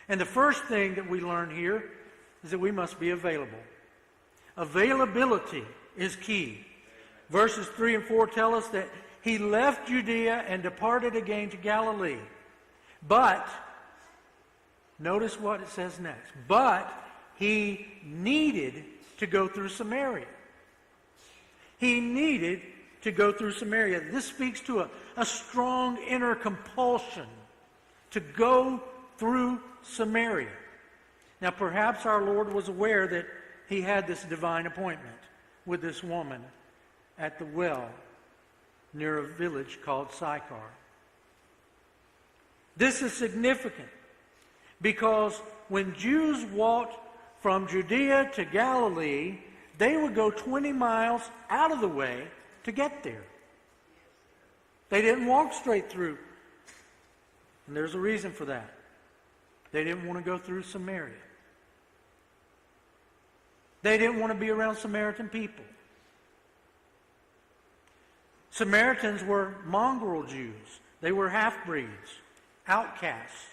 And the first thing that we learn here is that we must be available. Availability is key. Verses 3 and 4 tell us that he left Judea and departed again to Galilee. But, notice what it says next. But he needed to go through Samaria. He needed to go through Samaria. This speaks to a strong inner compulsion to go through Samaria. Now, perhaps our Lord was aware that he had this divine appointment with this woman at the well near a village called Sychar. This is significant because when Jews walked from Judea to Galilee, they would go 20 miles out of the way to get there. They didn't walk straight through. And there's a reason for that. They didn't want to go through Samaria. They didn't want to be around Samaritan people. Samaritans were mongrel Jews. They were half-breeds, outcasts.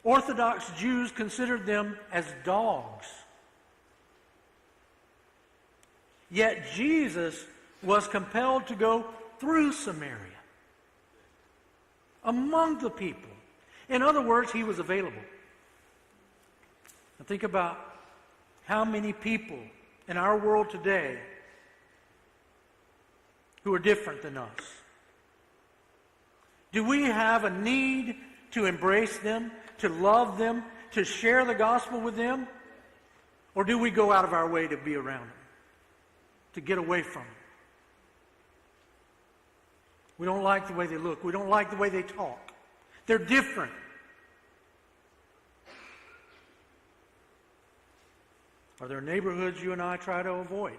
Orthodox Jews considered them as dogs. Yet Jesus was compelled to go through Samaria, among the people. In other words, he was available. Now think about how many people in our world today who are different than us. Do we have a need to embrace them, to love them, to share the gospel with them? Or do we go out of our way to be around them, to get away from them? We don't like the way they look. We don't like the way they talk. They're different. Are there neighborhoods you and I try to avoid?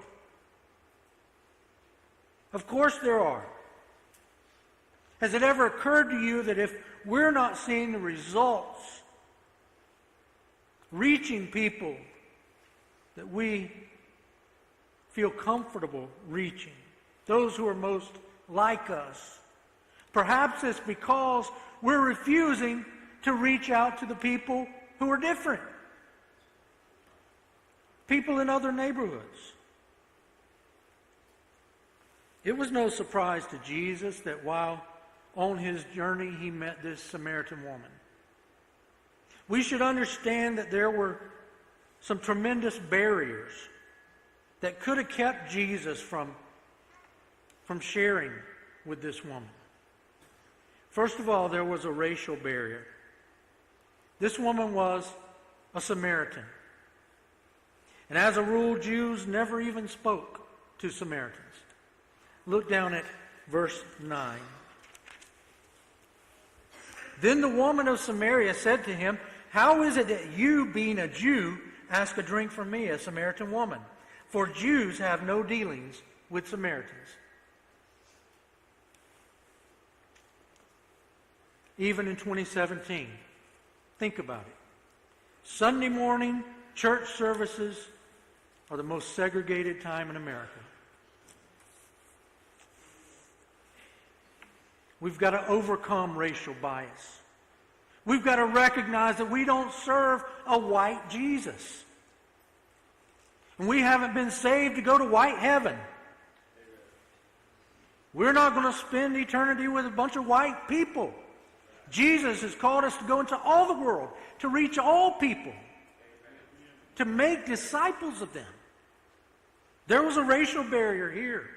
Of course there are. Has it ever occurred to you that if we're not seeing the results, reaching people that we feel comfortable reaching, those who are most like us, perhaps it's because we're refusing to reach out to the people who are different. People in other neighborhoods. It was no surprise to Jesus that while on his journey he met this Samaritan woman. We should understand that there were some tremendous barriers that could have kept Jesus from sharing with this woman. First of all, there was a racial barrier. This woman was a Samaritan. And as a rule, Jews never even spoke to Samaritans. Look down at verse 9. Then the woman of Samaria said to him, "How is it that you, being a Jew, ask a drink from me, a Samaritan woman? For Jews have no dealings with Samaritans." Even in 2017, think about it. Sunday morning church services are the most segregated time in America. We've got to overcome racial bias. We've got to recognize that we don't serve a white Jesus. And we haven't been saved to go to white heaven. We're not going to spend eternity with a bunch of white people. Jesus has called us to go into all the world, to reach all people, to make disciples of them. There was a racial barrier here,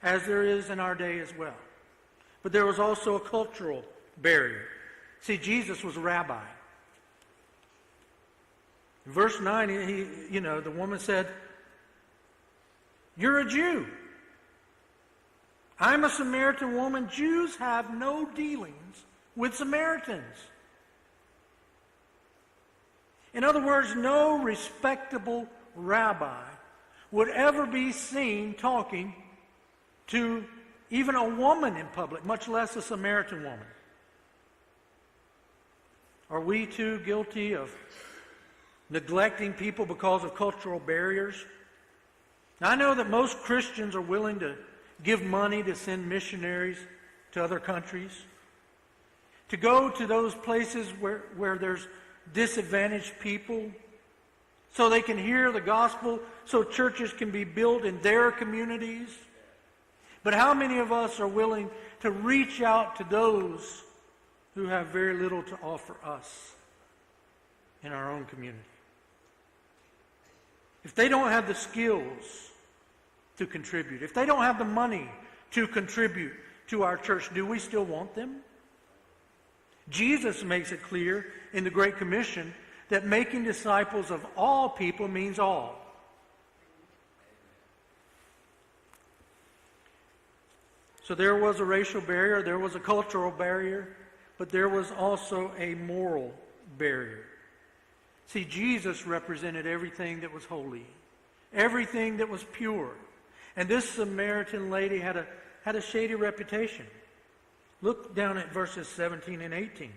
as there is in our day as well. But there was also a cultural barrier. See, Jesus was a rabbi. In verse 9, the woman said, "You're a Jew. I'm a Samaritan woman. Jews have no dealings with Samaritans." In other words, no respectable rabbi would ever be seen talking to even a woman in public, much less a Samaritan woman. Are we too guilty of neglecting people because of cultural barriers? Now, I know that most Christians are willing to give money to send missionaries to other countries, to go to those places where there's disadvantaged people so they can hear the gospel, so churches can be built in their communities. But how many of us are willing to reach out to those who have very little to offer us in our own community? If they don't have the skills to contribute, if they don't have the money to contribute to our church, do we still want them? Jesus makes it clear in the Great Commission that making disciples of all people means all. So there was a racial barrier, there was a cultural barrier, but there was also a moral barrier. See, Jesus represented everything that was holy, everything that was pure. And this Samaritan lady had a shady reputation. Look down at verses 17 and 18.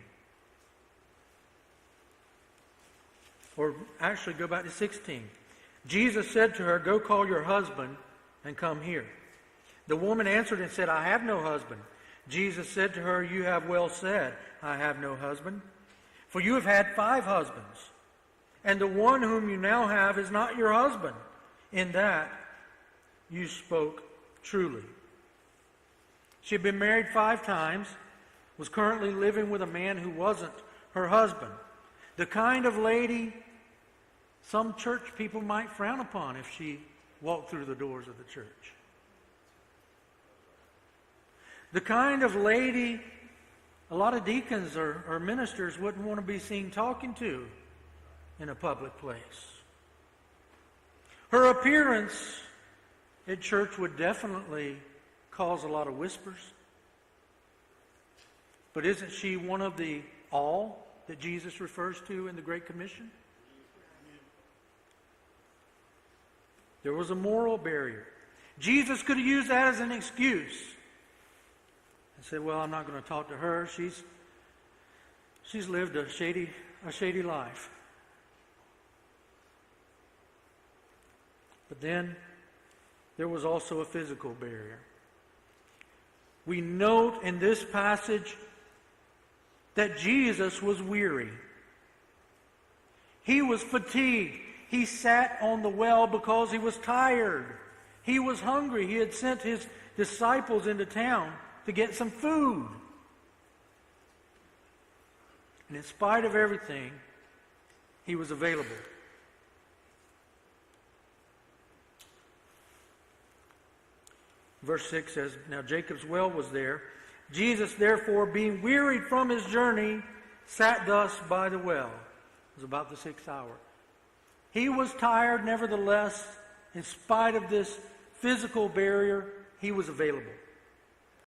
Or actually go back to 16. Jesus said to her, "Go call your husband and come here." The woman answered and said, "I have no husband." Jesus said to her, "You have well said, I have no husband. For you have had 5 husbands, and the one whom you now have is not your husband. In that you spoke truly." She had been married 5 times, was currently living with a man who wasn't her husband. The kind of lady some church people might frown upon if she walked through the doors of the church. The kind of lady a lot of deacons or ministers wouldn't want to be seen talking to in a public place. Her appearance at church would definitely cause a lot of whispers. But isn't she one of the all that Jesus refers to in the Great Commission? There was a moral barrier. Jesus could have used that as an excuse and said, "Well, I'm not going to talk to her. She's lived a shady life." But then there was also a physical barrier. We note in this passage that Jesus was weary. He was fatigued. He sat on the well because he was tired. He was hungry. He had sent his disciples into town to get some food. And in spite of everything, he was available. Verse 6 says, "Now Jacob's well was there. Jesus, therefore, being wearied from his journey, sat thus by the well." It was about the 6th hour. He was tired, nevertheless, in spite of this physical barrier, he was available.